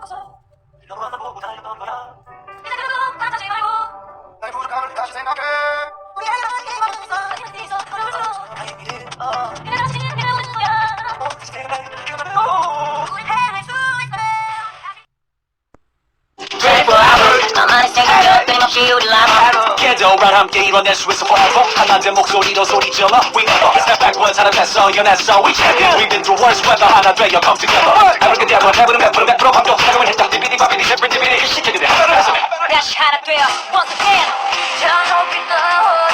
바꿨어. 너무 한번 보고 달렸던 거야. 이제 그래도 반짝지 말고 나의 부족함을 다시 생각해. 우리 아이가 게임 하고 있어. 아니면 뒤에서 걸어볼 수 나의 미래는 그래 당신이 내려오는 거야. 제발 그만 우리 해낼 수 있어. 24 hours 나만의 생각 끊임없이 우리 라마 계도랑 함께 이뤄낼 수 있어 forever 한낮의 목소리로 소리 질러 We never step back one 잘했어 연했어 We champion We've been through worse weather 하나 되어 come together 아브라카다브라 해보는 100% 방도 사용을 했다 디비디 바비디 제프린 디비디 시켜주네 다시 하나 되어 once again. 저 높이 떠